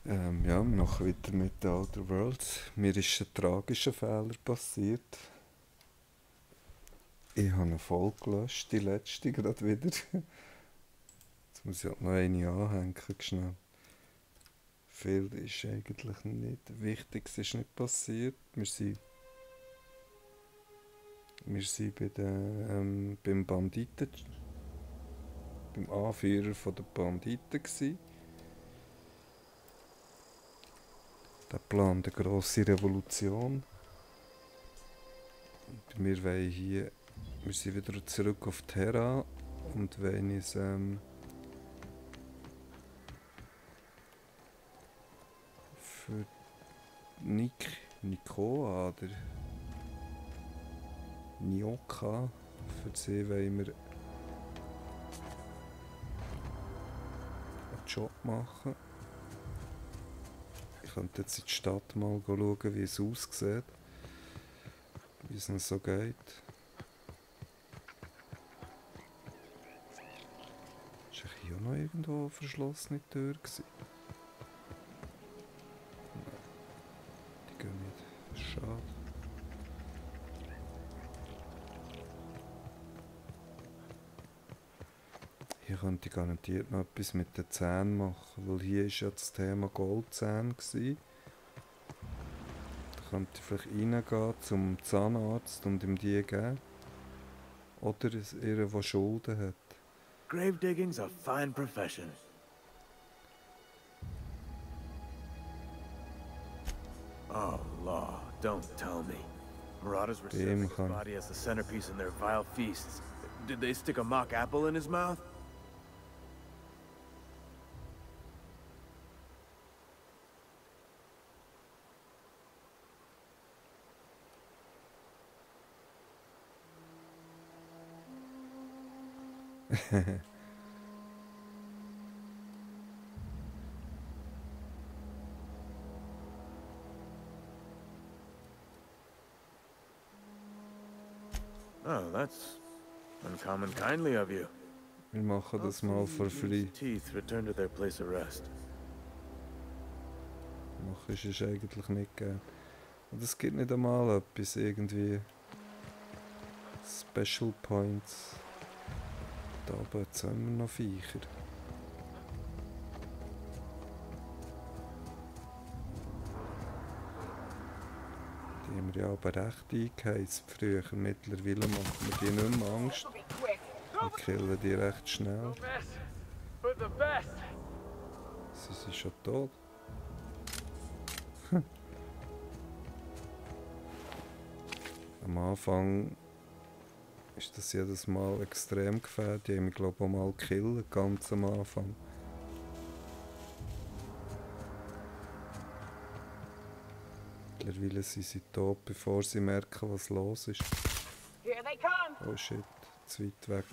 Ja, wir machen weiter mit den Outer Worlds. Mir ist ein tragischer Fehler passiert. Ich habe eine Folge gelöscht, die letzte gerade wieder. Jetzt muss ich halt noch eine anhängen, schnell. Viel ist eigentlich nicht. Wichtiges ist nicht passiert. Wir sind beim Banditen, beim Anführer der Banditen gsi. Der plant eine grosse Revolution. Und wir sind wieder zurück auf Terra und wollen uns für Nikoa oder Nyoka, für sie wollen wir einen Job machen. Ich könnte jetzt in die Stadt mal schauen, wie es aussieht, wie es noch so geht. Ist hier auch noch irgendwo eine verschlossene Tür gewesen? Nein, die gehen nicht. Schade. Hier könnte ich garantiert noch etwas mit den Zähnen machen, weil hier war ja das Thema Goldzähne gewesen. Da könnte ich vielleicht reingehen zum Zahnarzt und ihm die geben. Oder ihr, der Schulden hat. Gravedigging's a fine profession. Oh, law, don't tell me. Marauders were serving his body as the centerpiece in their vile feasts. Did they stick a mock apple in his mouth? Oh, that's uncommon kindly of you. Wir machen das mal for free. Teeth return to their place of rest. Machen ist es eigentlich nicht gern. Und es gibt nicht einmal etwas irgendwie Special Points. Da oben jetzt haben wir noch Viecher. Die haben wir ja aber recht eingeheizt früher. Mittlerweile machen wir die nicht mehr Angst. Wir killen die recht schnell. Sie sind schon tot. Am Anfang ist das jedes Mal extrem gefährlich. Die haben mich, glaube ich, auch mal gekillt, ganz am Anfang. Mittlerweile sind sie tot, bevor sie merken, was los ist. Oh shit, zu weit weg.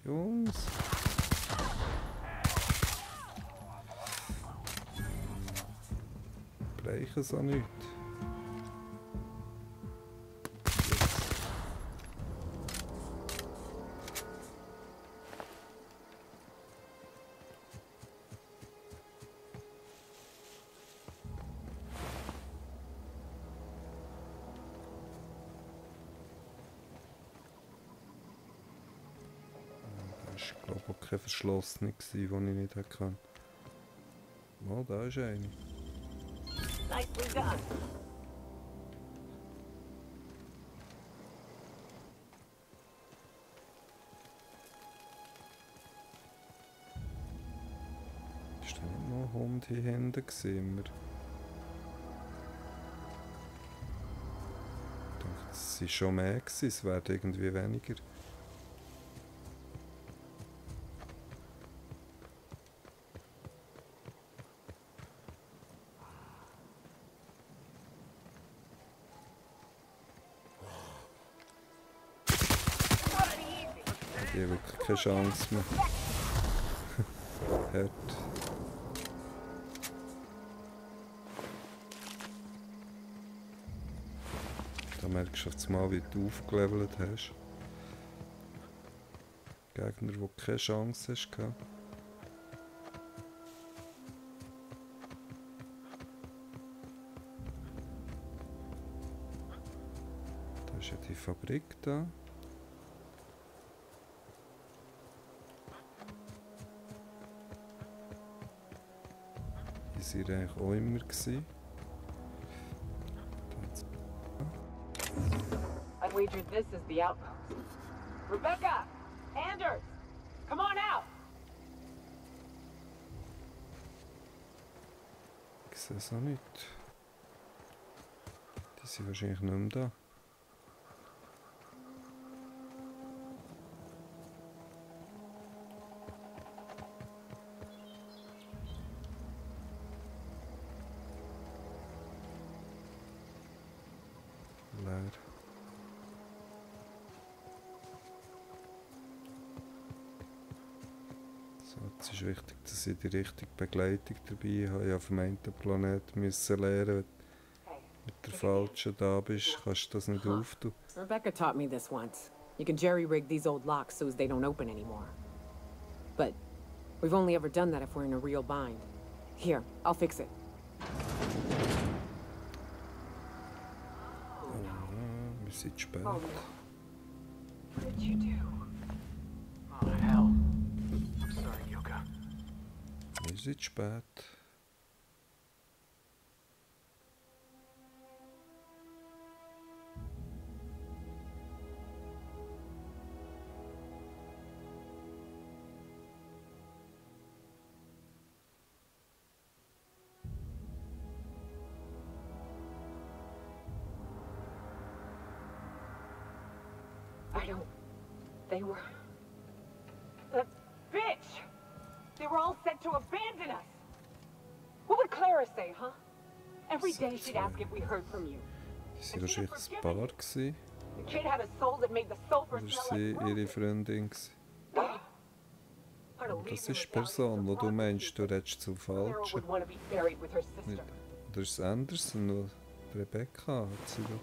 Jungs! Brechen es auch nicht. Das war, glaube ich, auch keine verschlossene, die ich nicht erkannt habe. Oh, da ist eine. Nicely done. Ist da nicht noch ein Hund hier hinten gesehen? Ich dachte, es waren schon mehr gewesen, es werden irgendwie weniger. Die haben wirklich keine Chance mehr. Hart. Da merkst du jetzt mal, wie du aufgelevelt hast. Gegner, die keine Chance hatten. Da ist ja die Fabrik da. Die waren eigentlich auch immer gewesen. I wager this is the outpost. Rebecca! Anders! Come on out! Ich sehe es auch nicht. Die sind wahrscheinlich nicht mehr da. Leer. So, jetzt ist wichtig, dass ich die richtige Begleitung dabei habe. Ich habe auf dem einen Planeten müssen lernen, wenn du mit der falschen da bist, kannst du das nicht auftun. Rebecca taught me this once. You can jerry-rig these old locks so as they don't open anymore. But we've only ever done that if we're in a real bind. Here, I'll fix it. Wir sind spät. What did you do? Oh, hell. I'm sorry, Yuka. Wir sind spät. I don't... They were... That bitch! They were all set to abandon us! What would Clara say, huh? Every day she'd ask if we heard from you. Sie war wahrscheinlich ein Paar gewesen. The kid had a soul that made the sulfur Oder smell sie like ihre Freundin gewesen. Das ist die Person, die du meinst, du redest zum Falschen. would want to be buried with her sister. Nicht. Oder ist es Anderson, oder Rebecca hat sie doch.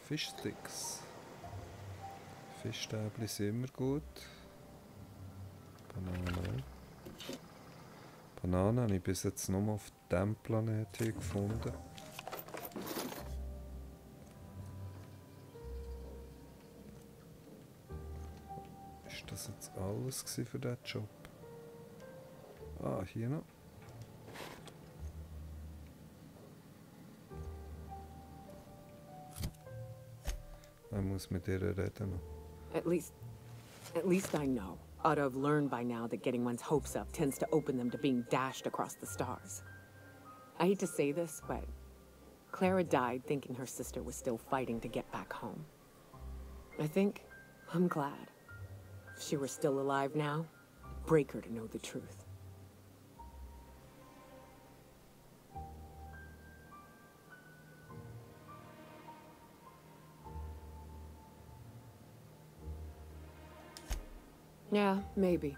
Fischsticks. Fischstäbchen sind immer gut. Bananen. Bananen habe ich bis jetzt nur auf diesem Planeten hier gefunden. Ist das jetzt alles gewesen für diesen Job? Ah, hier noch. Ich muss mit ihr reden noch. At least I know. Ought to have learned by now that getting one's hopes up tends to open them to being dashed across the stars. I hate to say this, but Clara died thinking her sister was still fighting to get back home. I think I'm glad. If she were still alive now, it'd break her to know the truth. Yeah, maybe.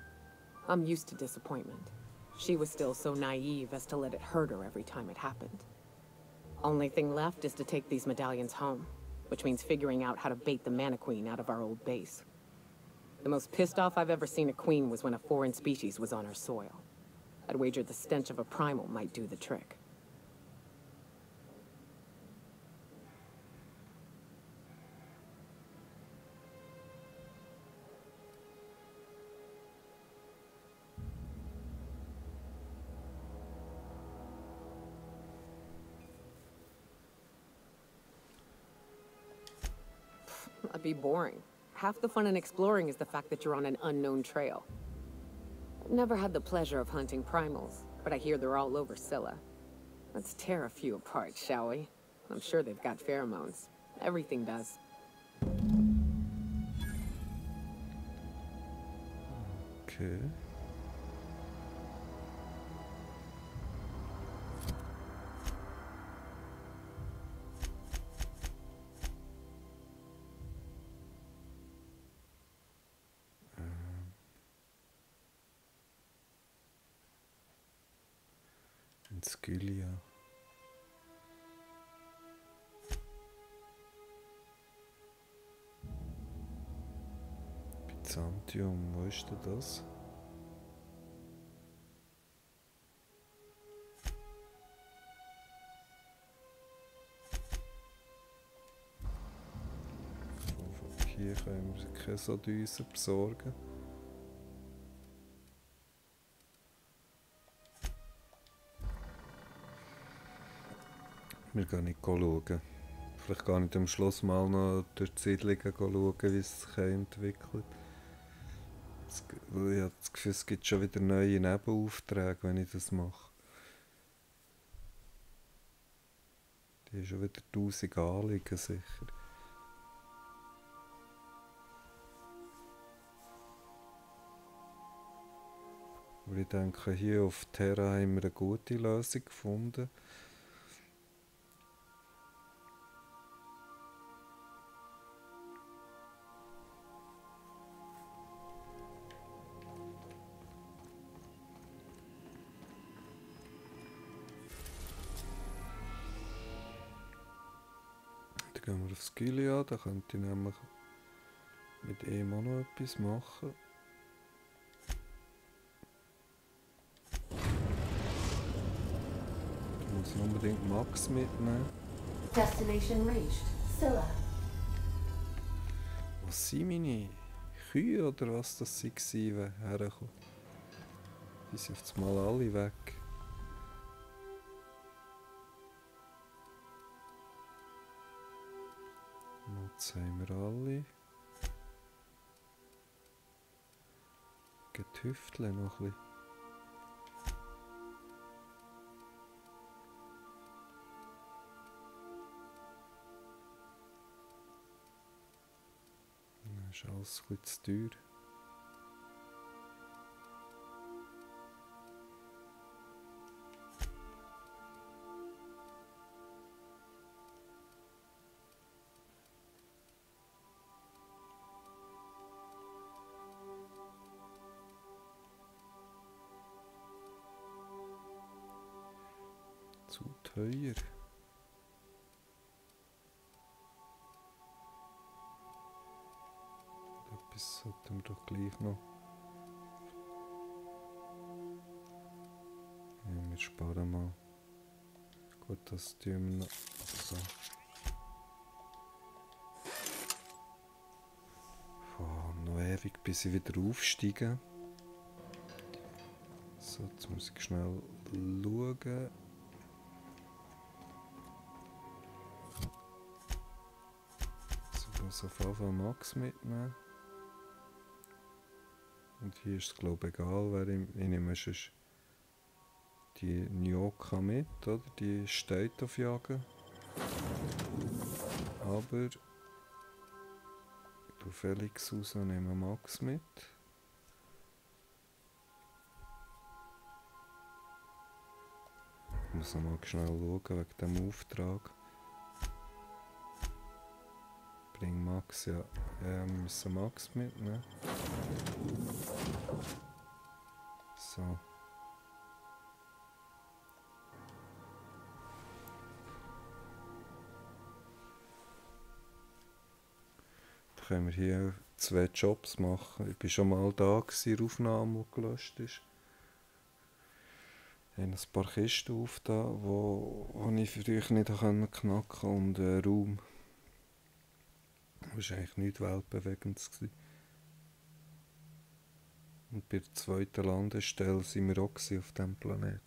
I'm used to disappointment. She was still so naive as to let it hurt her every time it happened. Only thing left is to take these medallions home, which means figuring out how to bait the Mana Queen out of our old base. The most pissed off I've ever seen a queen was when a foreign species was on her soil. I'd wager the stench of a primal might do the trick. That'd be boring. Half the fun in exploring is the fact that you're on an unknown trail. I've never had the pleasure of hunting primals, but I hear they're all over Scylla. Let's tear a few apart, shall we? I'm sure they've got pheromones. Everything does. Okay. Skylia. Byzantium, wo ist denn das? Hier können wir keine so Düsen besorgen. Wir gehen nicht schauen. Vielleicht gar nicht am Schluss mal noch durch die Siedlungen schauen, wie es sich entwickelt. Ich habe das Gefühl, es gibt schon wieder neue Nebenaufträge, wenn ich das mache. Die haben schon wieder 1000 Anliegen sicher. Aber ich denke, hier auf Terra haben wir eine gute Lösung gefunden. Dann gehen wir aufs Gilead, da könnte ich nämlich mit ihm auch noch etwas machen. Da muss ich unbedingt Max mitnehmen. Destination reached. Scylla. Was sind meine Kühe oder was das sie waren, hergekommen? Die sind auf einmal alle weg. Jetzt haben wir alle. Getüftle noch ein bisschen. Das ist alles ein bisschen zu teuer. Zu teuer. Etwas sollten wir doch gleich noch. Ja, wir sparen mal. Gut, das tun wir noch. So. Noch ewig, bis ich wieder aufsteige. So, jetzt muss ich schnell schauen. So, auf jeden Fall Max mitnehmen. Und hier ist es glaube ich egal, wer ich nehme sonst die Nyoka mit, oder? Die steht auf Jagen. Aber ich tue Felix raus und nehme Max mit. Ich muss noch mal schnell schauen wegen dem Auftrag. Bring Max, ja. Ja, wir müssen Max mitnehmen. So. Dann können wir hier 2 Jobs machen. Ich war schon mal da gewesen, die Aufnahme, die gelöscht ist. Ich habe ein paar Kisten aufgetan, die ich für euch nicht knacken konnte, und einen Raum. Das war eigentlich nichts Weltbewegendes. Und bei der zweiten Landestelle waren wir auch auf diesem Planeten.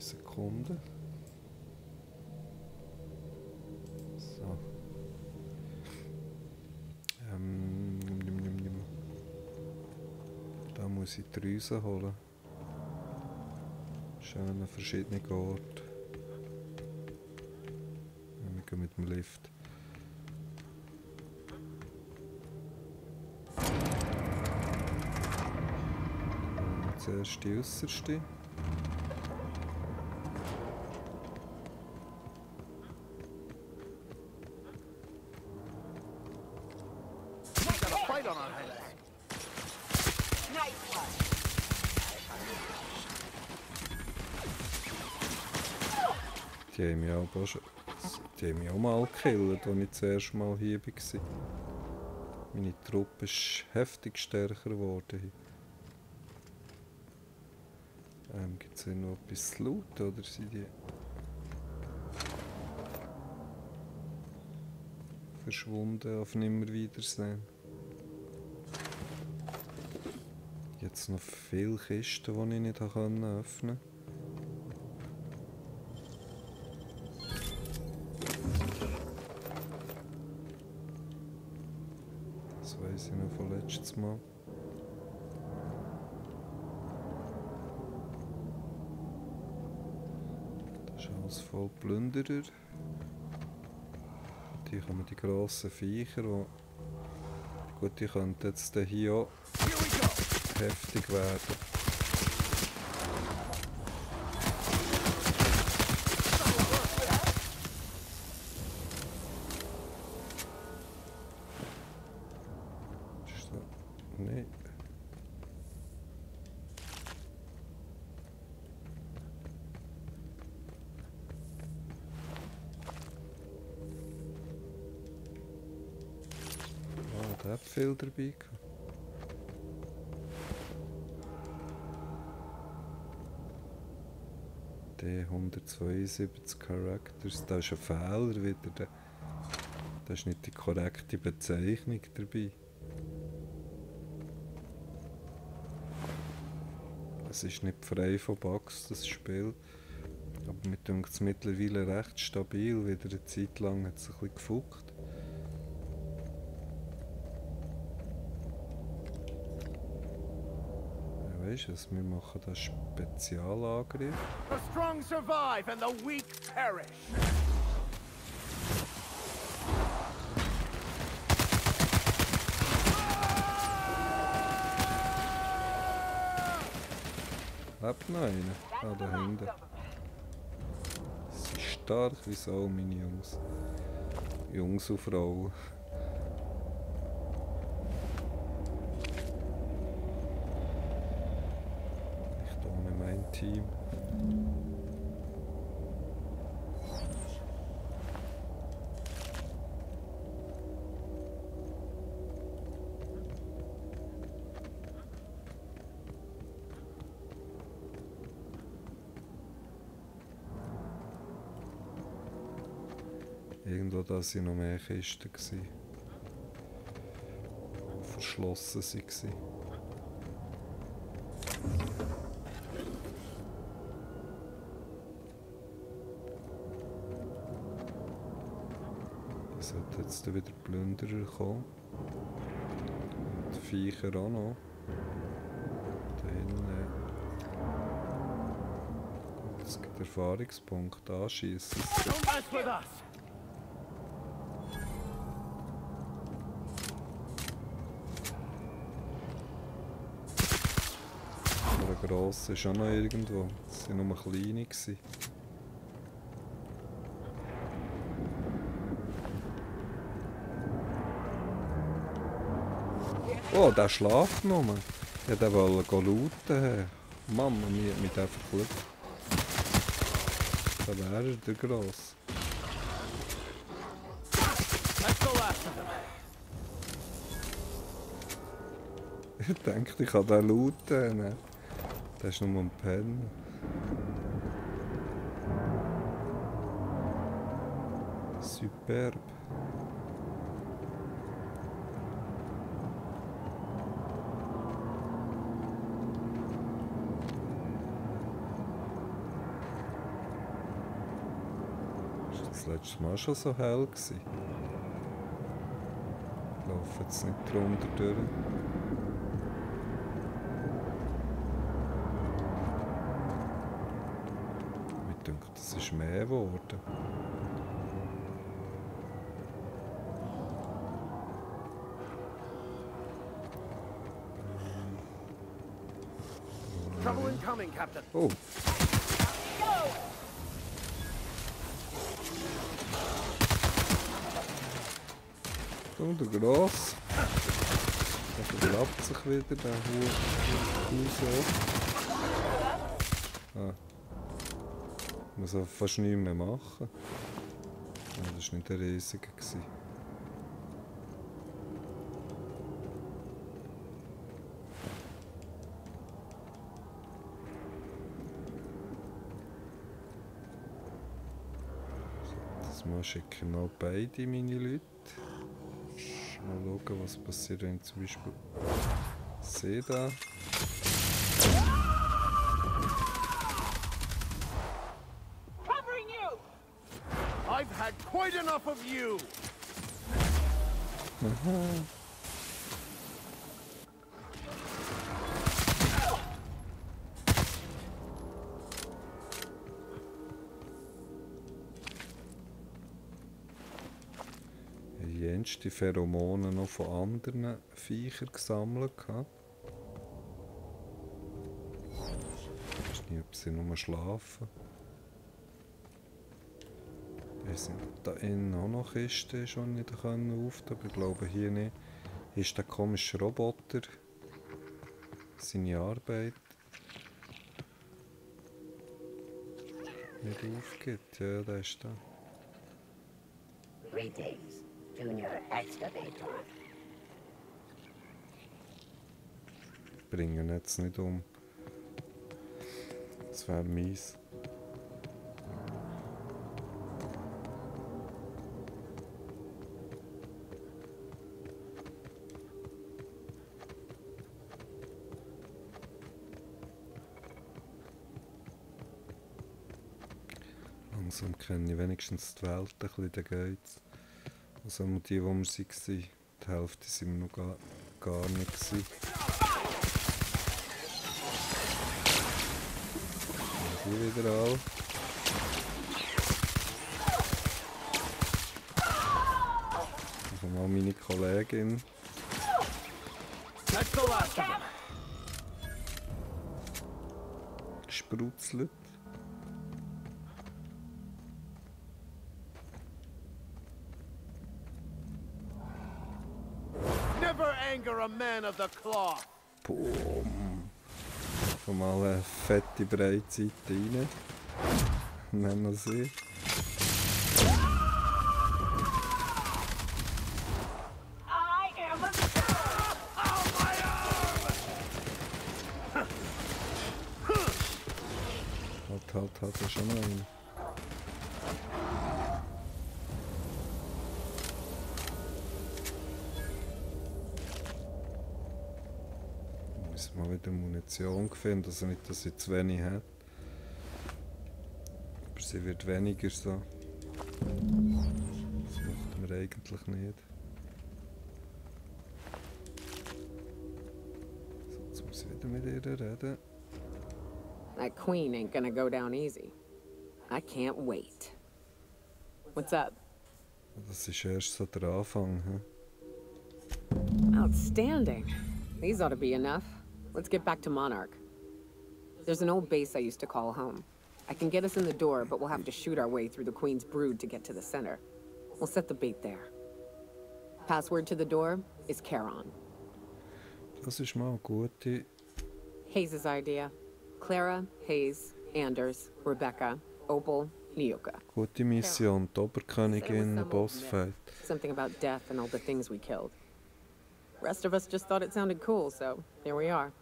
Sekunde. So. Da muss ich die Drüsen holen. Schöne verschiedene Orte. Wir gehen mit dem Lift. zuerst die äusserste. Die haben mich aber schon, die haben mich auch mal gekillt, als ich das erste Mal hier war. Meine Truppe ist heftig stärker geworden. Gibt es hier noch etwas zu looten, oder sind die verschwunden auf Nimmerwiedersehen? Jetzt noch viele Kisten, die ich nicht öffnen konnte. Das weiss ich noch von letztes Mal. Das ist alles voll Plünderer. Und hier kommen die grossen Viecher, die... Gut, die könnten jetzt hier auch heftig werden. Nein. Oh, der hat viel dabei gehabt. Die 172 Charakters, da ist ein Fehler wieder. Da ist nicht die korrekte Bezeichnung dabei. Es ist nicht frei von Bugs, das Spiel. Aber mir denkt es mittlerweile recht stabil. Wieder eine Zeit lang hat es ein bisschen gefuckt. Ja, weißt du, wir machen da Spezialangriff. The strong survive and the weak perish. Lebt noch einer? Ah, da hinten. Sie sind stark wie Sau, meine Jungs. Jungs und Frauen. Nicht ohne mein Team. Irgendwo da waren noch mehr Kisten, die verschlossen waren. Da sollten jetzt wieder Plünderer kommen. Und die Viecher auch noch. Da hinten. Es gibt Erfahrungspunkte, anschießen. Don't mess with us. Der grosse ist auch noch irgendwo. Das waren nur kleine. Oh, der schläft nur. Ich wollte looten. Mama, mir hat mich der verklüpft. Da wäre er, der Grosse. That's the last of them. Ich dachte, ich kann den looten. Der ist nur am Pennen. Superb. Ist das letzte Mal schon so hell gewesen? Ich laufe jetzt nicht drunter durch. Es ist mehr geworden. Trouble incoming, Captain. Oh. Oh, der Gross. Der verklappt sich wieder, der Haus. Ah. Ich muss auch fast nichts mehr machen. Oh, das war nicht der riesige. Mal schicke noch beide meine Leute. Mal schauen, was passiert, wenn zum Beispiel sie da. I've had quite enough of you. Aha. Die Pheromone noch von anderen Viechern gesammelt. Ich weiß nicht, ob sie nur schlafen. Wir sind da innen auch noch Kisten, schon nicht auftun, aber ich glaube hier nicht. Hier ist der komische Roboter. Seine Arbeit nicht aufgibt. Ja, der ist da. Greetings, Junior Excavator. Bringen jetzt nicht um. Das wäre mies. Langsam kenne ich wenigstens die Welt ein bisschen, dann geht's. Also die, die wir waren, die Hälfte sind wir noch gar nicht gewesen. Und hier wieder all. Also mal meine Kollegin. Gesprotzelt. A man of the cloth. Boom. Schon mal eine fette Breitseite rein. Nennen wir sie. Halt, das ist schon noch eine. Mal wieder Munition gefunden, also nicht, dass sie zu wenig hat. Aber sie wird weniger so. Das macht man eigentlich nicht. So, jetzt muss ich wieder mit ihr reden. That queen ain't gonna go down easy. I can't wait. What's up? Das ist erst so der Anfang. Outstanding. These ought to be enough. Let's get back to Monarch. There's an old base I used to call home. I can get us in the door, but we'll have to shoot our way through the Queen's brood to get to the center. We'll set the bait there. Password to the door is Charon. Das ist mal eine gute. Hayes' idea. Clara, Hayes, Anders, Rebecca, Opal, Nyoka. Gute Mission, die Oberkönigin, Bossfight. Something about death and all the things we killed. Rest of us just thought it sounded cool, so here we are.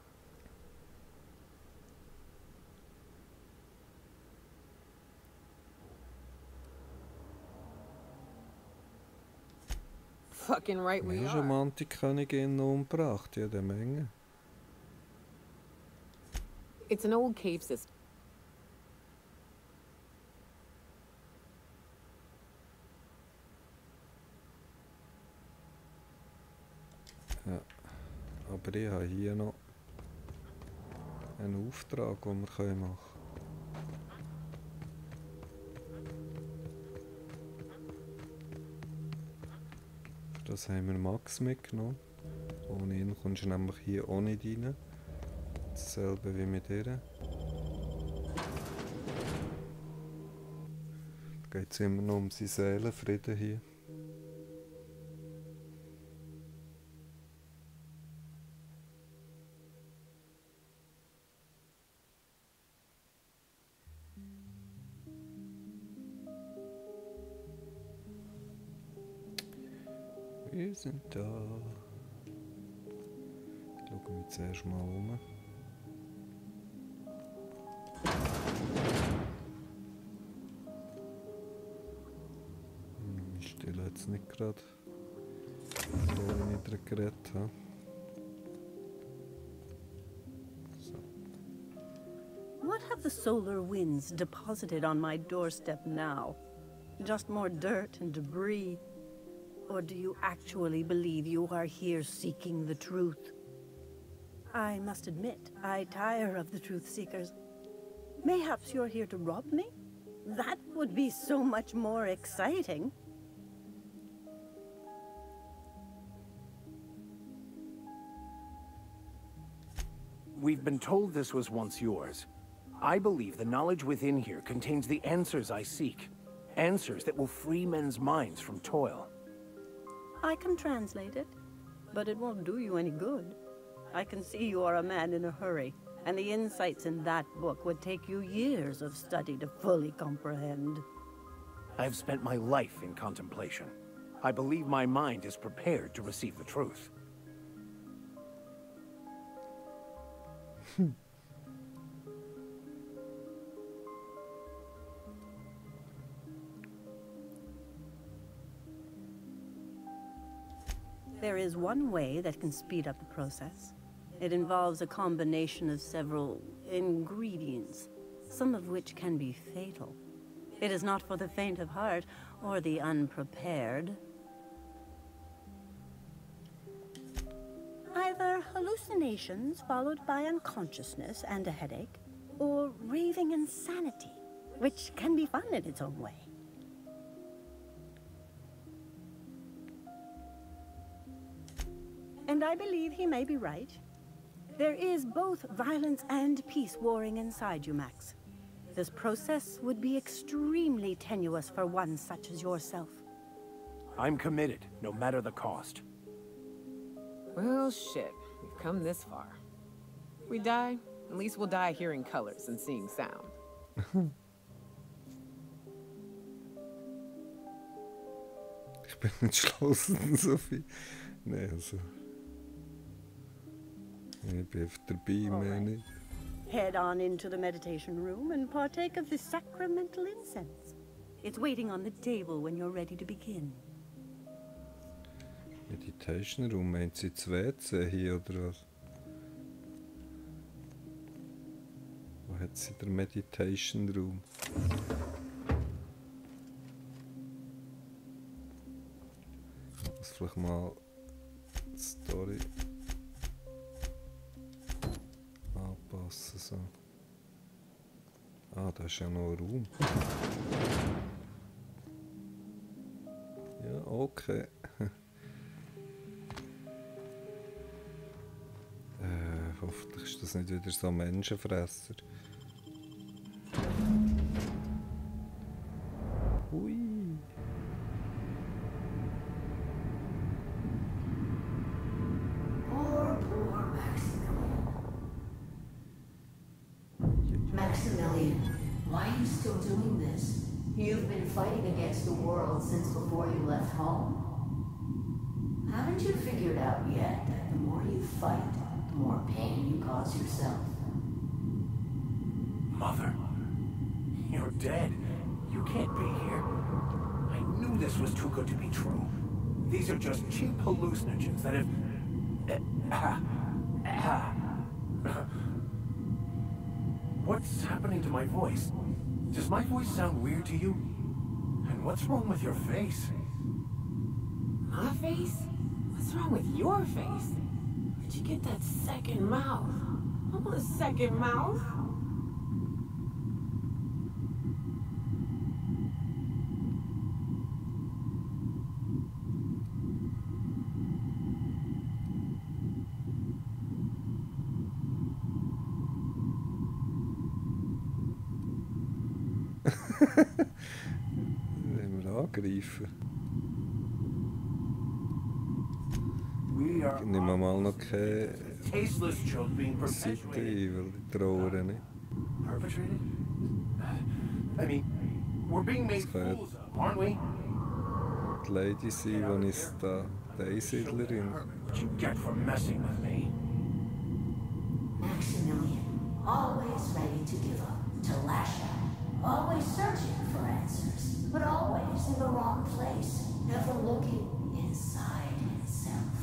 Fucking right we are. Schon mal die Königin umgebracht, jede Menge. It's an old cave system. Ja, aber ich habe hier noch einen Auftrag, den wir machen können. Für das haben wir Max mitgenommen. Ohne ihn kommst du nämlich hier auch nicht rein. Dasselbe wie mit ihr. Da geht es immer noch um seinen Seelenfrieden hier. Wir sind da. Schauen wir zuerst mal um. Ich stelle jetzt nicht gerade, bevor ich nicht geredet habe. So. What have the solar winds deposited on my doorstep now? Just more dirt and debris? Or do you actually believe you are here seeking the truth? I must admit, I tire of the truth seekers. Mayhaps you're here to rob me? That would be so much more exciting. We've been told this was once yours. I believe the knowledge within here contains the answers I seek. Answers that will free men's minds from toil. I can translate it, but it won't do you any good. I can see you are a man in a hurry, and the insights in that book would take you years of study to fully comprehend. I've spent my life in contemplation. I believe my mind is prepared to receive the truth. There is one way that can speed up the process. It involves a combination of several ingredients, some of which can be fatal. It is not for the faint of heart or the unprepared. Either hallucinations followed by unconsciousness and a headache, or raving insanity, which can be fun in its own way. And I believe he may be right. There is both violence and peace warring inside you, Max. This process would be extremely tenuous for one such as yourself. I'm committed, no matter the cost. Well, shit. We've come this far. If we die, at least we'll die hearing colors and seeing sound. Ich bin entschlossen, Sophie. Nee, also. Ich bin einfach dabei, mehr nicht. Head on into the meditation room and partake of the sacramental incense. It's waiting on the table when you're ready to begin. Meditation Room, meint sie das WC hier oder was? Wo hat sie den Meditation Room? Ich muss vielleicht mal die Story anpassen. So. Ah, da ist ja noch ein Raum. Ja, okay. Hoffentlich ist das nicht wieder so ein Menschenfresser. Hui. Poor Maximilian. Maximilian, why are you still doing this? You've been fighting against the world since before you left home. Haven't you figured out yet that the more you fight, the more pain you cause yourself? Mother, you're dead. You can't be here. I knew this was too good to be true. These are just cheap hallucinogens that have... What's happening to my voice? Does my voice sound weird to you? And what's wrong with your face? My face? What's wrong with your face? Where'd you get that second mouth? I want a second mouth. Wenn wir angreifen. We Nehmen wir mal noch keine tasteless joke being Seite perpetuated. ein, weil ich traue nicht. Perpetrated? I mean, we're being made Das kann ja fools of, aren't we? die Lady sein, die uns da, die Einsiedlerin. What you get for messing with me? Maximilian, always ready to give up, to lash out, always searching for answers, but always in the wrong place, never looking inside himself.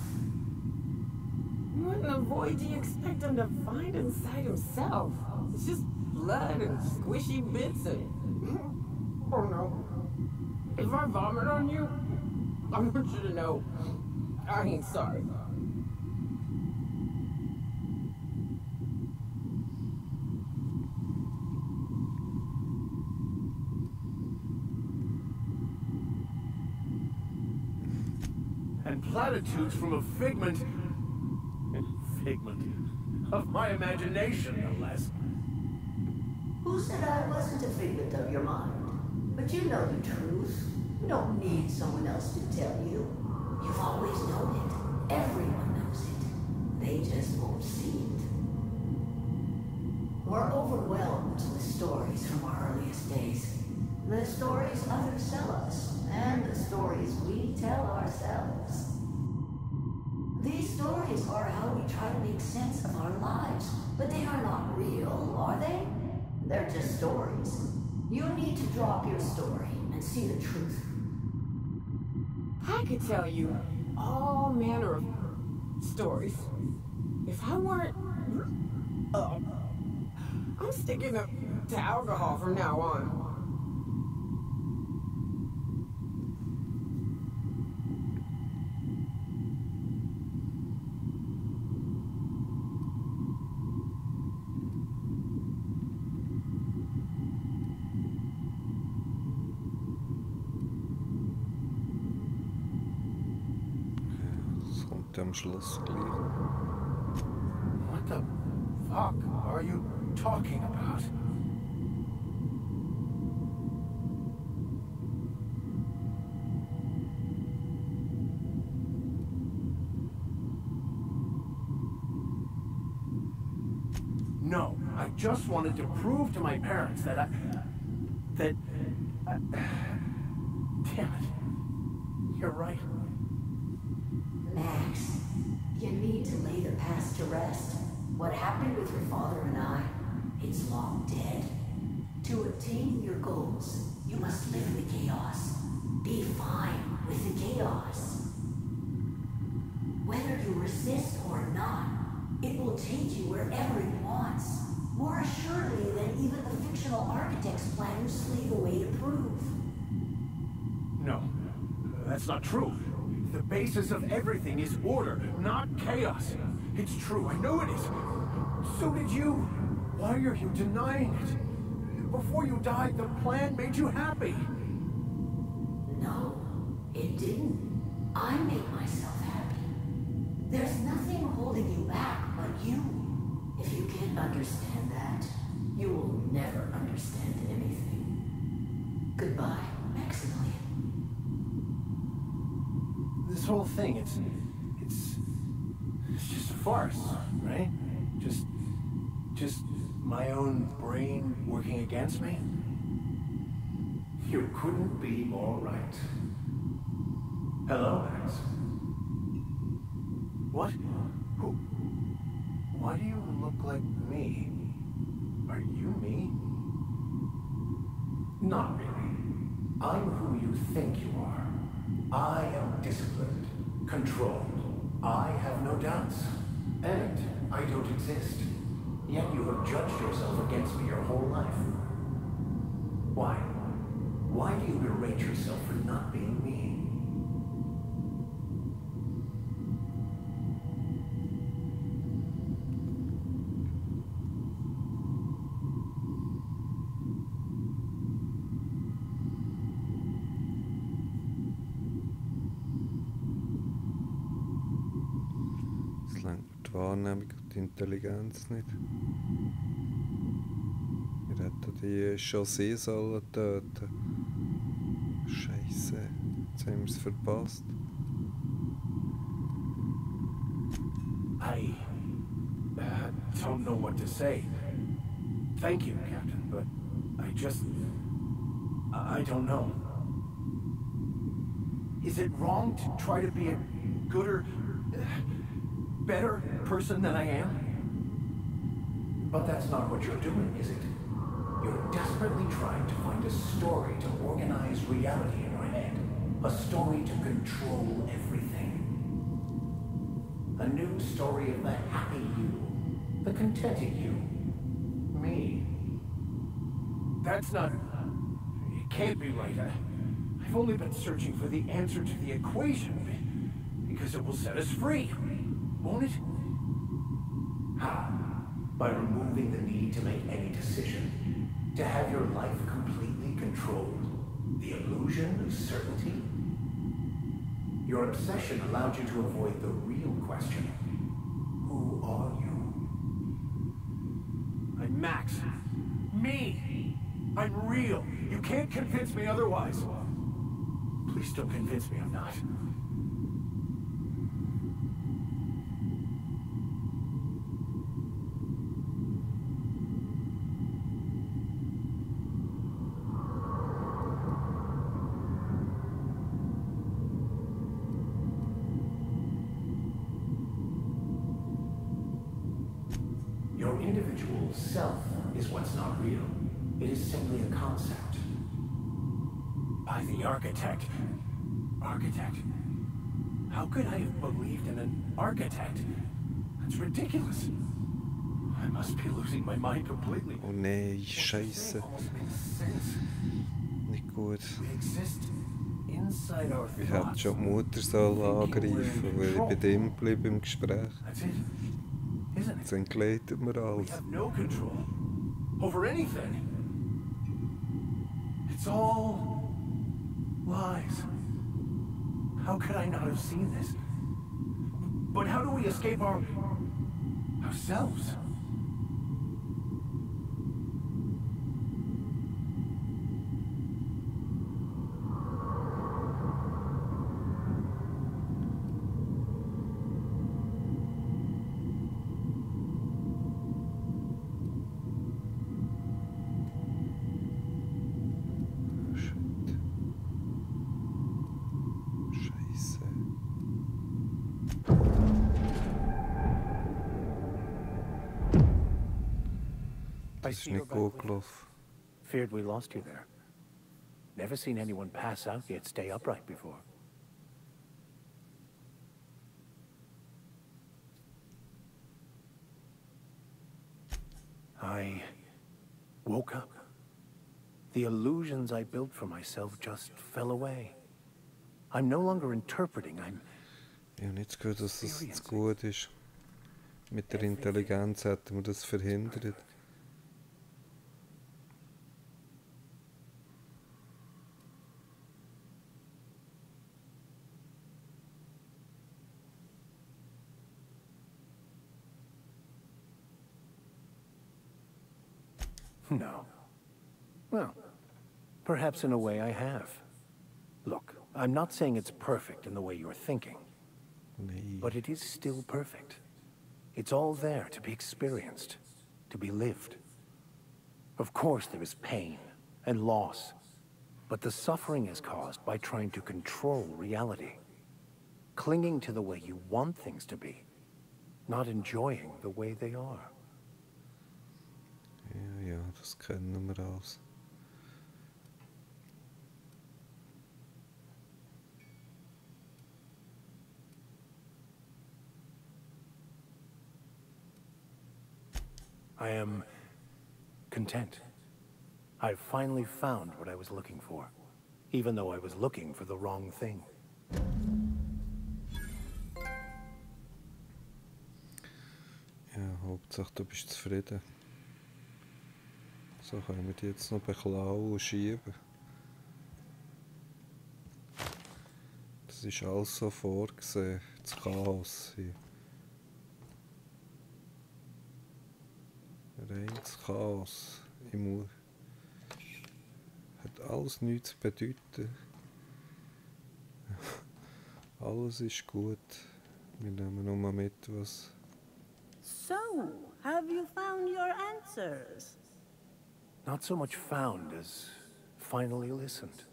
What in the void do you expect him to find inside himself? It's just blood and squishy bits and... Oh no. If I vomit on you, I want you to know I ain't sorry. And platitudes from a figment of my imagination, no less. Who said I wasn't a figment of your mind? But you know the truth. You don't need someone else to tell you. You've always known it. Everyone knows it. They just won't see it. We're overwhelmed with stories from our earliest days. The stories others tell us, and the stories we tell ourselves. These stories are how we try to make sense of our lives, but they are not real, are they? They're just stories. You need to drop your story and see the truth. I could tell you all manner of stories. If I weren't... I'm sticking to alcohol from now on. Am Schluss gleich. What the fuck are you talking about? No, I just wanted to prove to my parents that damn it. You're right. Max, you need to lay the past to rest. What happened with your father and I, it's long dead. To attain your goals, you must live in the chaos. Be fine with the chaos. Whether you resist or not, it will take you wherever it wants. More assuredly than even the fictional architect's plan you slave away to prove. No, that's not true. The basis of everything is order, not chaos. It's true, I know it is. So did you. Why are you denying it? Before you died, the plan made you happy. No, it didn't. I made myself happy. There's nothing holding you back but you. If you can't understand that, you will never understand anything. Goodbye, Maximilian. This whole thing, it's just a farce, right? Just my own brain working against me? You couldn't be more right. Hello, Max. What? Who? Why do you look like me? Are you me? Not really. I'm who you think you are. I am disciplined, controlled. I have no doubts. And I don't exist. Yet you have judged yourself against me your whole life. Why? Why do you berate yourself for not being me? Die Wahrnehmung und die Intelligenz nicht. Wir hätten Die schon sie sollen töten. Scheiße, jetzt haben wir es verpasst. I don't know what to say. Thank you, Captain, but I don't know. Is it wrong to try to be a gooder, better person than I am? But that's not what you're doing, is it? You're desperately trying to find a story to organize reality in your head. A story to control everything. A new story of the happy you. The contented you. Me. That's not... It can't be right. I've only been searching for the answer to the equation, because it will set us free, won't it? How? By removing the need to make any decision. To have your life completely controlled. The illusion of certainty. Your obsession allowed you to avoid the real question. Who are you? I'm Max. Me! I'm real. You can't convince me otherwise. Please don't convince me I'm not. Your individual self is what's not real. It is simply a concept. By the architect. Architect? How could I have believed in an architect? That's ridiculous. I must be losing my mind completely. Oh nee, Scheiße. Nicht gut. Ich hätte schon die Mutter angreifen, weil ich bei dem blieb im Gespräch. Jetzt entgleitet mir alles. Over anything. It's all lies. How could I not have seen this? But how do we escape ourselves? Das ist nicht gut gelaufen. Feared we lost you there. Never seen anyone pass out yet stay upright before. I woke up. The illusions I built for myself just fell away. I'm no longer interpreting, Ich habe nicht das Gefühl, dass das zu gut ist. Mit der Intelligenz hätten wir das verhindert. No. Well, perhaps in a way I have. Look, I'm not saying it's perfect in the way you're thinking. Nee. But it is still perfect. It's all there to be experienced, to be lived. Of course there is pain and loss, but the suffering is caused by trying to control reality. Clinging to the way you want things to be, not enjoying the way they are. Ja, das kennen wir alles. I am content. I've finally found what I was looking for, even though I was looking for the wrong thing. Ja, Hauptsache du bist zufrieden. So können wir die jetzt noch beklauen und schieben. Das ist alles so vorgesehen, das Chaos hier. Reines Chaos. Hat alles nichts zu bedeuten. Alles ist gut. Wir nehmen nur mal mit, was... So, have you found your answers? Not so much found as finally listened.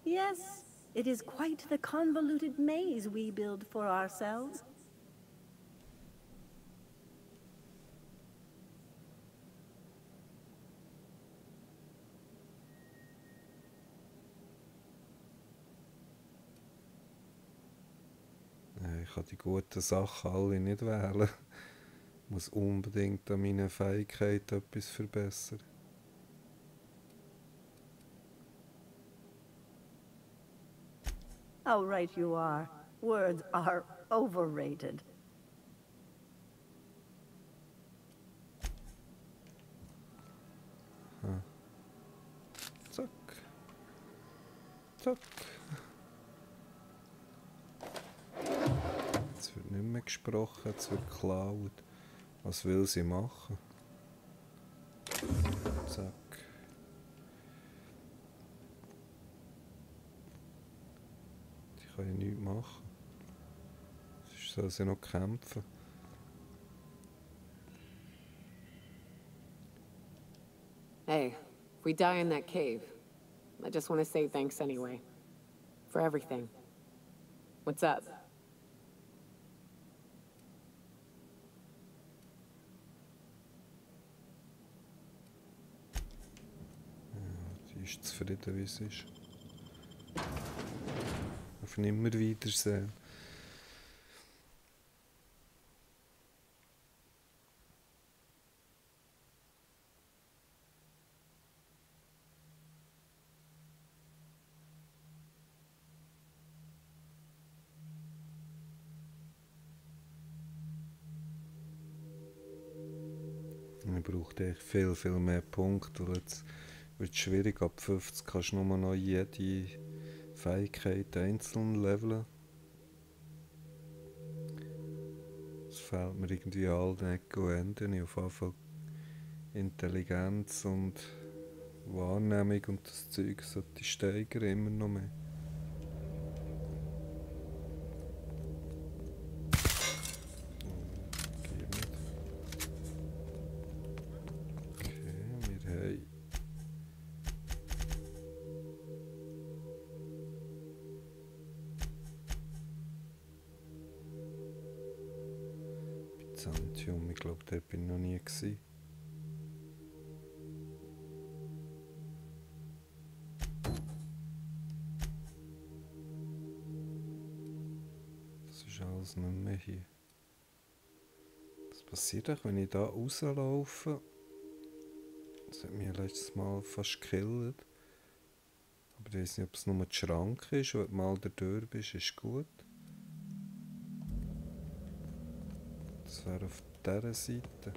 Yes, it is quite the convoluted maze we build for ourselves. Ich kann die guten Sachen alle nicht wählen. Ich muss unbedingt an meinen Fähigkeiten etwas verbessern. How right you are. Words are overrated. Zack. Zack. Jetzt wird nicht mehr gesprochen, jetzt wird geklaut. Was will sie machen? Zack. Die kann ja nichts machen. Sonst soll sie noch kämpfen. Hey, if we die in that cave, I just want to say thanks anyway. For everything. What's up? Die ist zufrieden, wie es ist. Auf Nimmerwiedersehen. Man braucht echt viel mehr Punkte, weil jetzt wird es schwierig. Ab 50 kannst du nur noch jede Fähigkeit einzeln leveln. Es fehlt mir irgendwie all den Ecken und Enden. Auf jeden Fall Intelligenz und Wahrnehmung und das Zeug sollte ich steigern, immer noch mehr. Ich glaube, dort bin ich noch nie gewesen. Das ist alles nicht mehr hier. Was passiert auch, wenn ich da rauslaufe? Das hat mich letztes Mal fast gekillt. Aber ich weiß nicht, ob es nur die Schranke ist. Wenn du mal da durch bist, ist gut. Das wäre auf dieser Seite.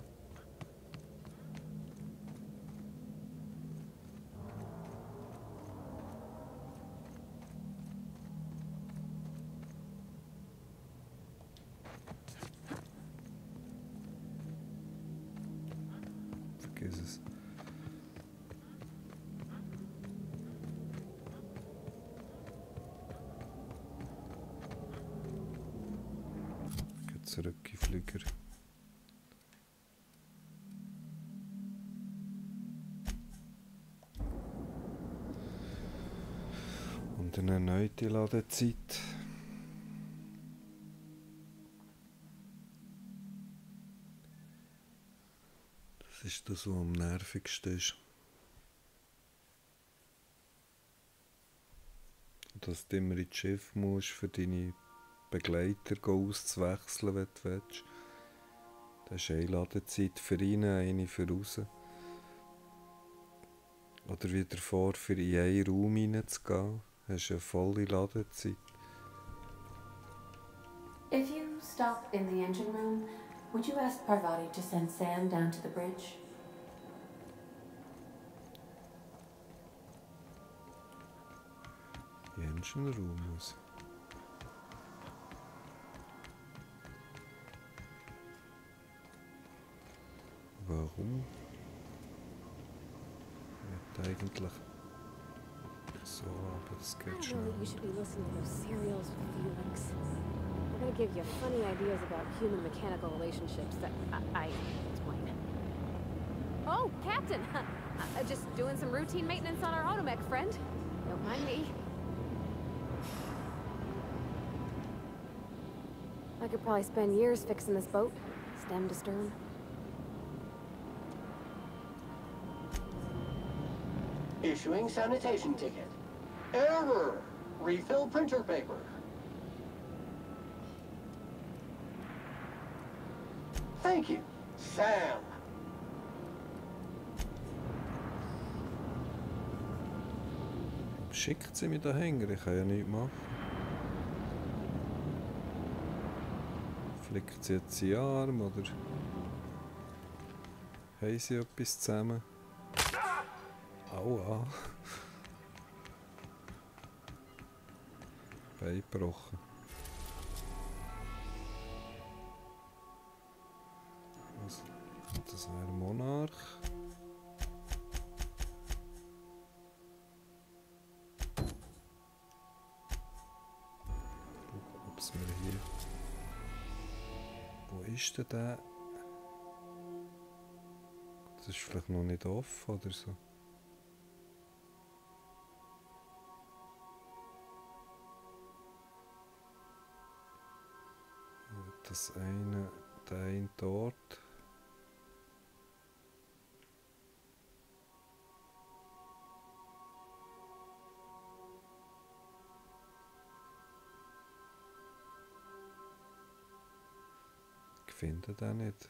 Vergiss es. Geht zurück in den Flüger. Und eine erneute Ladezeit. Das ist das, was am nervigsten ist. Dass du immer ins Schiff musst, für deine Begleiter auszuwechseln, wenn du willst. Das ist eine Ladezeit für rein, eine für raus. Oder wieder vor, für in einen Raum hineinzugehen. Hast du eine volle Ladezeit. If you stop in the engine room, would you ask Parvati to send Sam down to the bridge? Engine Room muss. Warum? Ich möchte eigentlich So, aber das geht I know schnell. that you should be listening to those serials with Felix. They're gonna give you funny ideas about human-mechanical relationships that I explain. Oh, Captain! Just doing some routine maintenance on our automech, friend. Don't mind me. I could probably spend years fixing this boat, stem to stern. Issuing sanitation ticket. Error! Refill printer paper. Thank you, Sam. Schickt sie mich da hängen? Ich kann ja nichts machen. Flickt sie jetzt in den Arm oder haben sie etwas zusammen? Aua. Bein gebrochen. Das wäre Monarch. Gucken, ob es mir hier... Wo ist denn der? Das ist vielleicht noch nicht offen oder so. Das eine, der eine dort. Ich finde den nicht.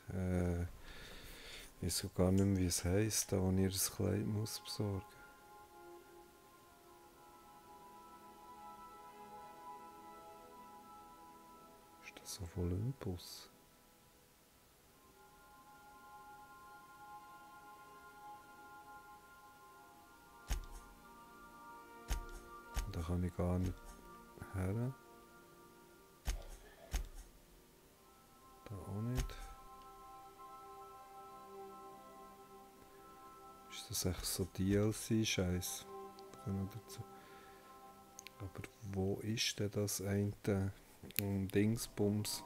Ich weiß auch gar nicht mehr, wie es heisst, da wo ich das Kleid muss besorgen. Ist das auf Olympus? Da kann ich gar nicht her. Da auch nicht. Ist das echt so DLC-Scheiß? Aber wo ist denn das eine Dingsbums?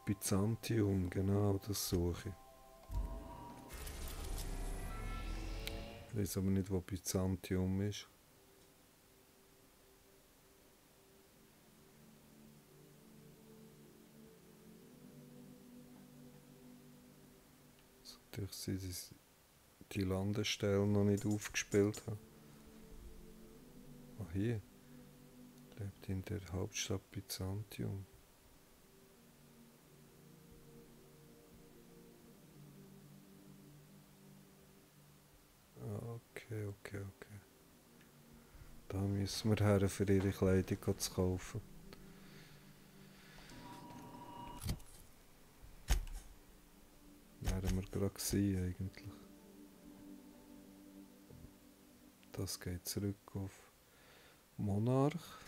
Byzantium, genau, das suche ich. Ich weiß aber nicht, wo Byzantium ist. Durch sie die Landestelle noch nicht aufgespielt haben. Ah, hier. Lebt in der Hauptstadt Byzantium. Okay. Da müssen wir her, für ihre Kleidung zu kaufen. Wären wir gerade gewesen, eigentlich. Das geht zurück auf Monarch.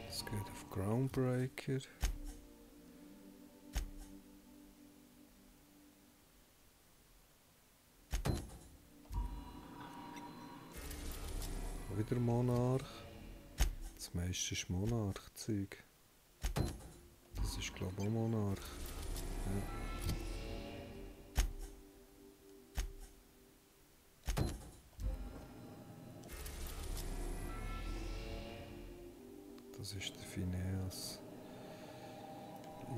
Das geht auf Groundbreaker. Wieder Monarch. Das meiste ist Monarch-Zeug. Das ist, glaube ich, auch Monarch. Ja. Das ist der Phineas.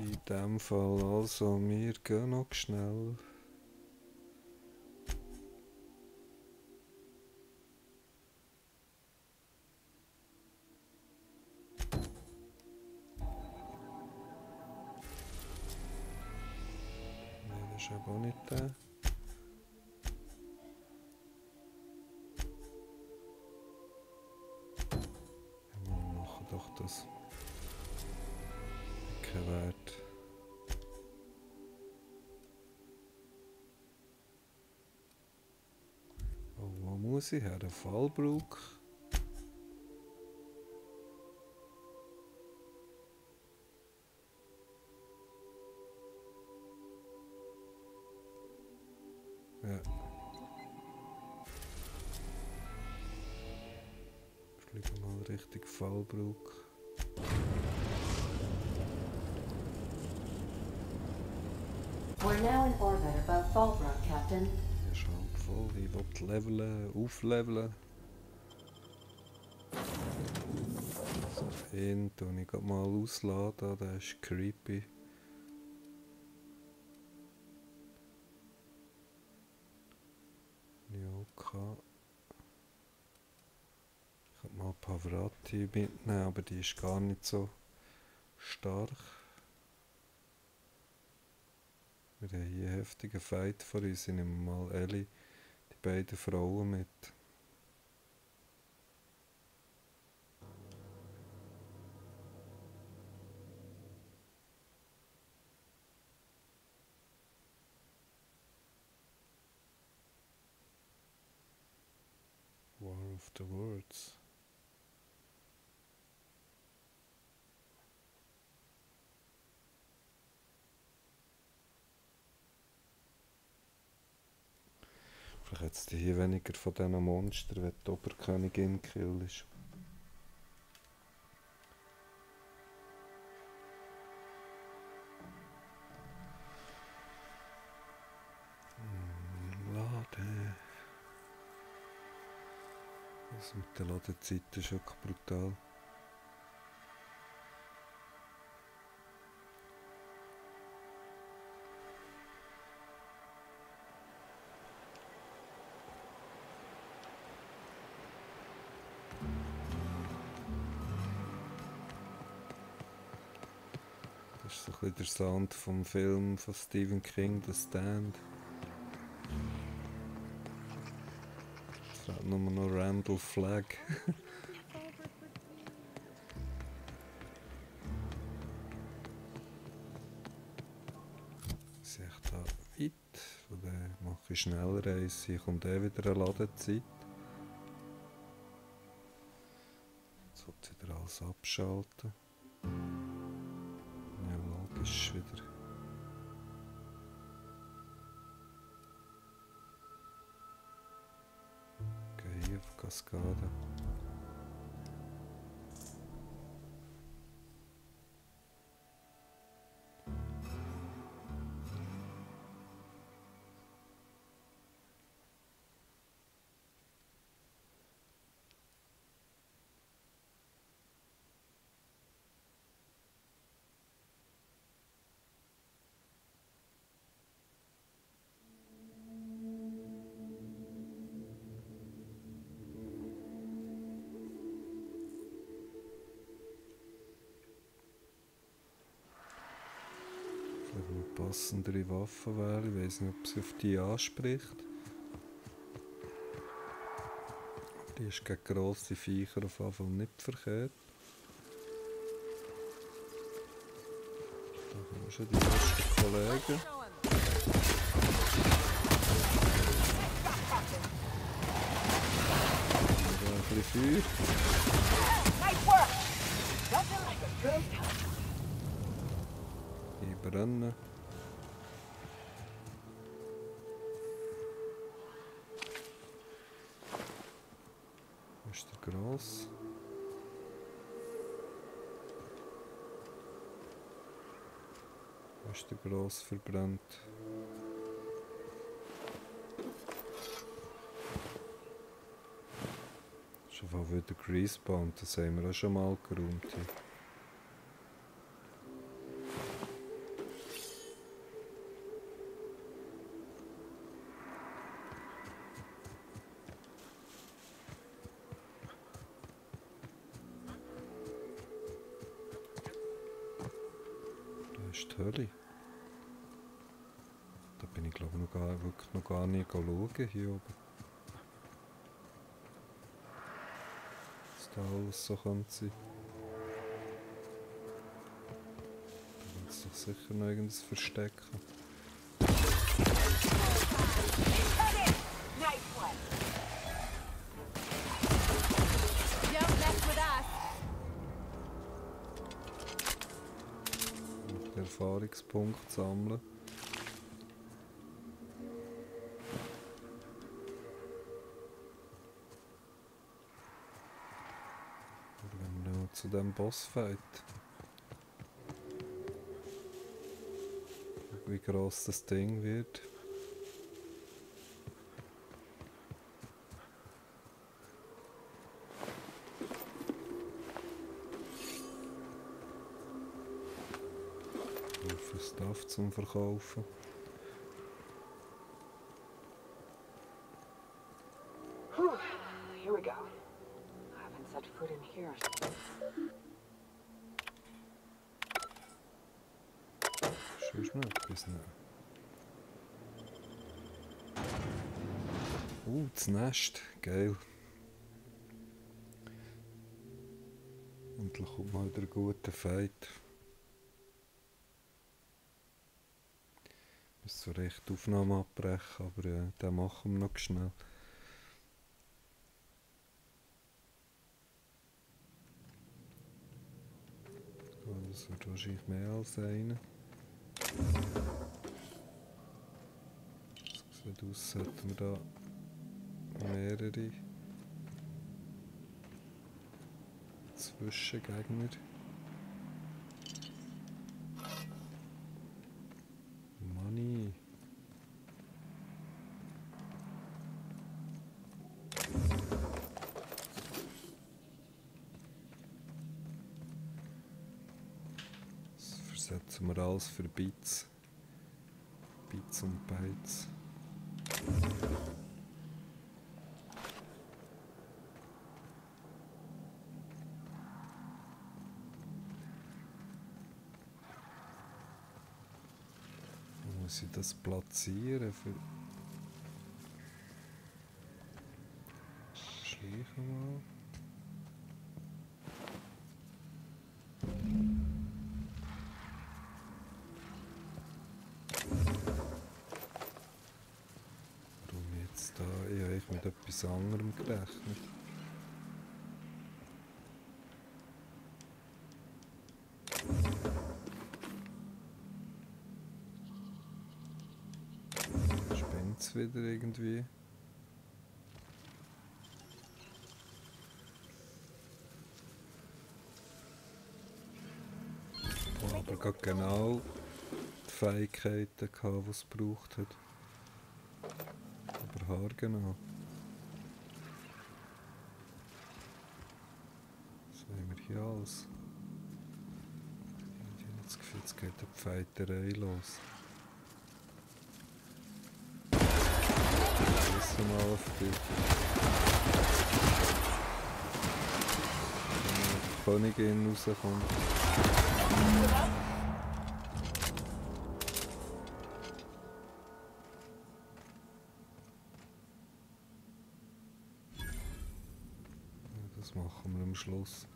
In dem Fall also, wir gehen noch schnell. Das ist aber auch nicht der. Ja, wir machen doch das. Kein Wert. Oh, wo muss ich her? Fallbruch. Ja. Fliegen mal richtig Fallbruch. We're now in orbit above Fallbrook, Captain. Ja, ist halb voll. Ich will leveln, aufleveln. So, ihn tue ich gerade mal ausladen, der ist creepy. Ja, ich kann mal Pavarotti mitnehmen, aber die ist gar nicht so stark. Wir haben hier einen heftigen Fight vor uns. Ich nehme mal Ellie, die beiden Frauen mit. War of the Words. Vielleicht jetzt hier weniger von diesen Monstern, wenn die Oberkönigin kill ist. Laden. Das mit der Ladezeit ist wirklich brutal. Das ist so ein bisschen der Sound vom Film von Stephen King, The Stand. Es fehlt nur noch Randall Flagg. Ich sehe da weit, von dann mache ich schneller eins, hier kommt wieder eine Ladezeit. Jetzt wird wieder alles abschalten. Ja, logisch wieder. Okay, hier auf Kaskade. Eine passendere Waffe wäre. Ich weiß nicht, ob sie auf die anspricht. Die ist gegen grosse Viecher auf jeden Fall nicht verkehrt. Da haben wir schon die ersten Kollegen. Und ein bisschen Feuer. Brennen. Wo ist der Gras? Wo ist der Gras verbrannt? Schon mal wieder Greasebound, das haben wir auch schon mal geräumt hier. Die Hölle. Da bin ich glaube ich wirklich noch gar nicht schauen hier oben. Was da alles so könnte sein. Da wird es doch sicher noch irgendwas verstecken. Erfahrungspunkte sammeln. zu dem Bossfight. Wie groß das Ding wird. Für Stuff zum Verkaufen. Here we go. I haven't set foot in here. Sonst noch etwas nehmen. Das Nest. Geil. Endlich kommt mal wieder ein guter Fight. Ich muss so recht die Aufnahme abbrechen, aber den machen wir noch schnell. Das wird wahrscheinlich mehr als einer. So sieht aus, hätten wir da mehrere Zwischengegner. Money. Das versetzen wir alles für Bits. Bits und Bytes. Muss ich das platzieren für... Schleichen mal. Warum jetzt da? Ich habe mit etwas anderem gerechnet. Wieder irgendwie. Aber gerade genau die Fähigkeiten gehabt, die es gebraucht hat. Aber haargenau. Was haben wir hier alles? Ich habe das Gefühl, jetzt geht die Fighterei los. Mal auf die Königin rauskommt. Das machen wir am Schluss.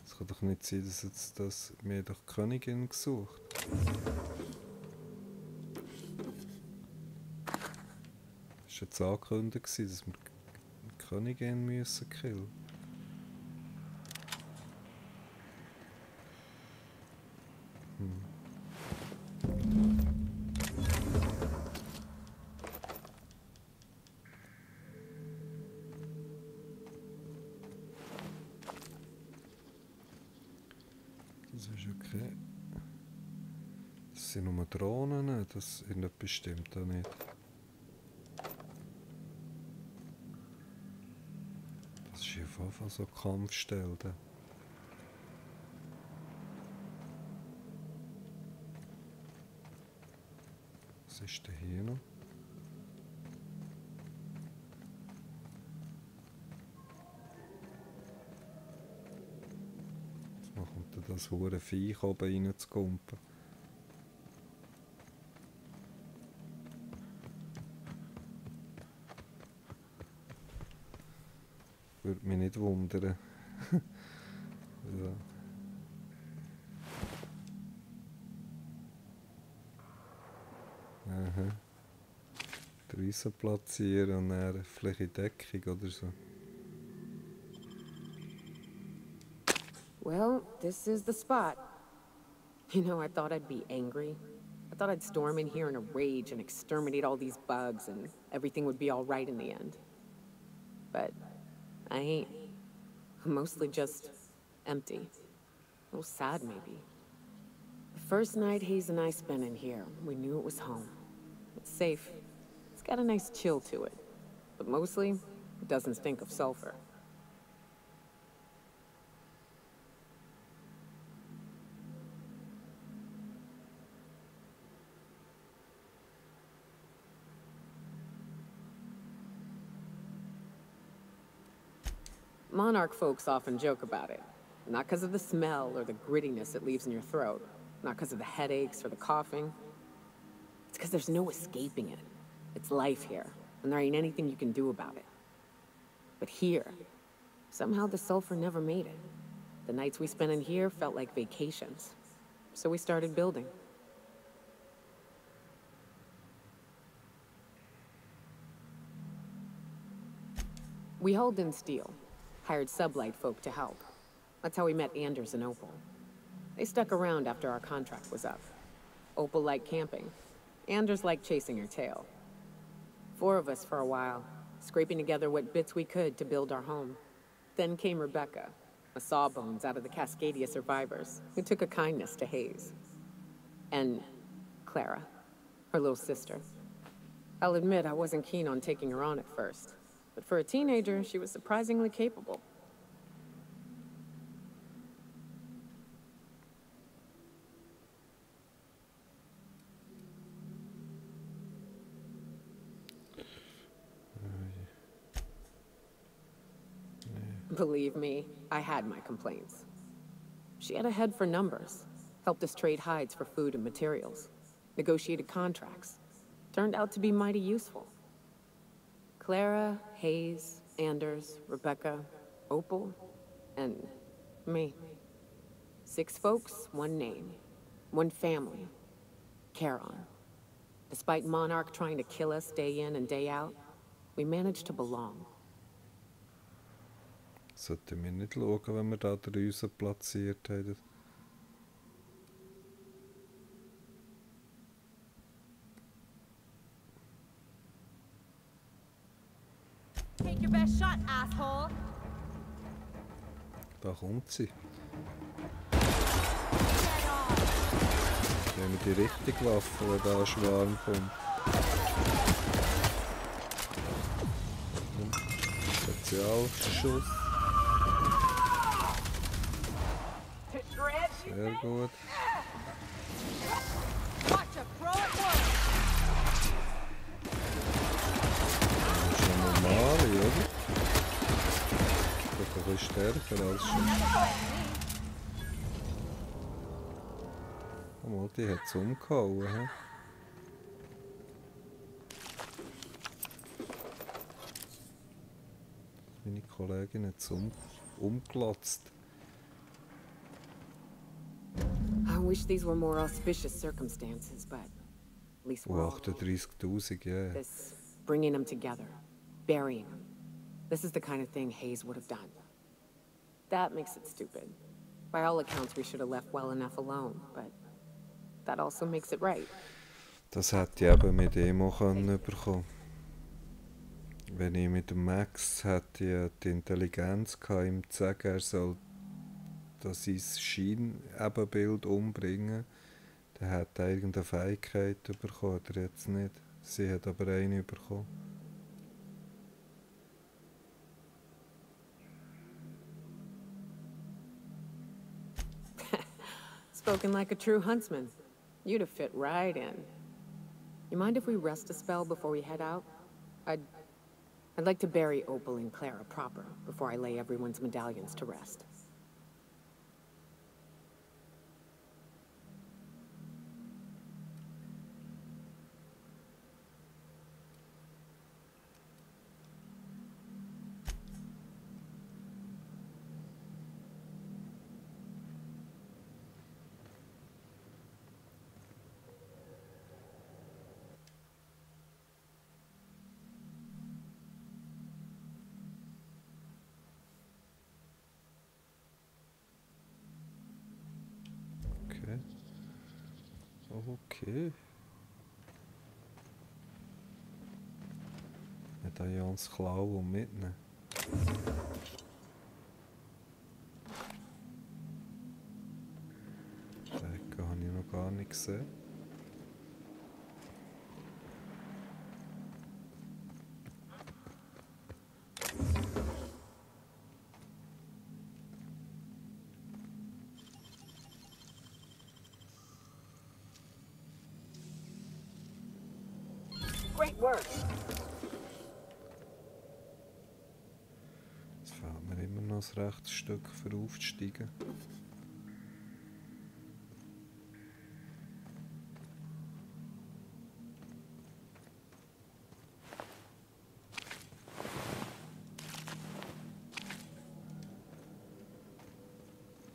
Es kann doch nicht sein, dass jetzt das... Wir haben doch die Königin gesucht. Es war jetzt angekündigt, dass wir die Königin müssen killen. Das ist okay. Das sind nur Drohnen, das irgendetwas stimmt da nicht. Einfach so Kampfstellen. Was ist denn hier noch? Jetzt macht das hure Viech oben rein zu kumpen. Würde mich nicht wundern. Ja. Aha. Draussen platzieren und dann vielleicht in Deckung oder so. Well, this is the spot. You know, I thought I'd be angry. I thought I'd storm in here in a rage and exterminate all these bugs and everything would be all right in the end. But I ain't. I'm mostly just empty. little sad, maybe. The first night Hayes and I spent in here, we knew it was home. It's safe. It's got a nice chill to it. But mostly, it doesn't stink of sulfur. Monarch folks often joke about it. Not because of the smell or the grittiness it leaves in your throat. Not because of the headaches or the coughing. It's because there's no escaping it. It's life here, and there ain't anything you can do about it. But here, somehow the sulfur never made it. The nights we spent in here felt like vacations. So we started building. We hauled in steel. Hired sublight folk to help. That's how we met Anders and Opal. They stuck around after our contract was up. Opal liked camping. Anders liked chasing her tail. 4 of us for a while, scraping together what bits we could to build our home. Then came Rebecca, a sawbones out of the Cascadia survivors, who took a kindness to Hayes. And Clara, her little sister. I'll admit I wasn't keen on taking her on at first. But for a teenager, she was surprisingly capable. Believe me, I had my complaints. She had a head for numbers, helped us trade hides for food and materials, negotiated contracts. Turned out to be mighty useful. Clara, Hayes, Anders, Rebecca, Opal, and me. 6 folks, 1 name, 1 family. Charon. Despite Monarch trying to kill us day in and day out, we managed to belong. Sollten wir nicht schauen, wenn wir da 3 platziert haben? Take your best shot, asshole. Da kommt sie. Nehmen wir die richtige Waffe, wenn da ein Schwarm kommt. Und Spezialschuss. Sehr gut. Normal, oder? Doch ein bisschen stärker als schon. Oh mal, die hat es umgehauen. He? Meine Kollegin hat es umgelotzt. I wish these were more auspicious circumstances, but at least we're all 38.000, yeah. This bringing them together, burying them. This is the kind of thing Hayes would have done. That makes it stupid. By all accounts, we should have left well enough alone, but that also makes it right. Das hätte ich eben mit ihm auch bekommen. Wenn ich mit dem Max hätte die Intelligenz gehabt, ihm zu sagen, er soll sein Scheinebenbild umbringen, dann hat er irgendeine Fähigkeit bekommen, oder jetzt nicht. Sie hat aber eine bekommen. Spoken like a true huntsman. You'd have fit right in. You mind if we rest a spell before we head out? I'd like to bury Opal and Clara proper before I lay everyone's medallions to rest. Okay. Medaillons klauen und mitnehmen. nicht gesehen. Great work. Es fehlt mir immer noch ein rechtes Stück für aufzusteigen.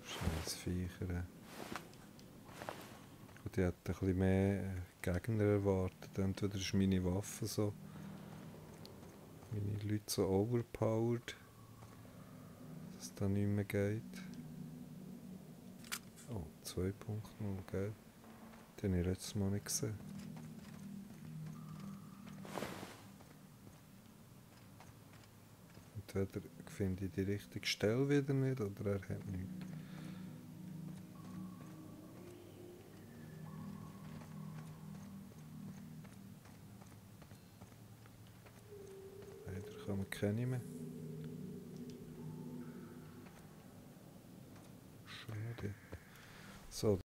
Scheiß Viecher. Und ich hätte ein bisschen mehr Gegner erwartet. Entweder ist meine Waffe so, meine Leute so overpowered, dass es da nicht mehr geht. Oh, 2.0, gell? Den habe ich letztes Mal nicht gesehen. Entweder finde ich die richtige Stelle wieder nicht oder er hat nichts. Leider kann man keine mehr. Schade. So,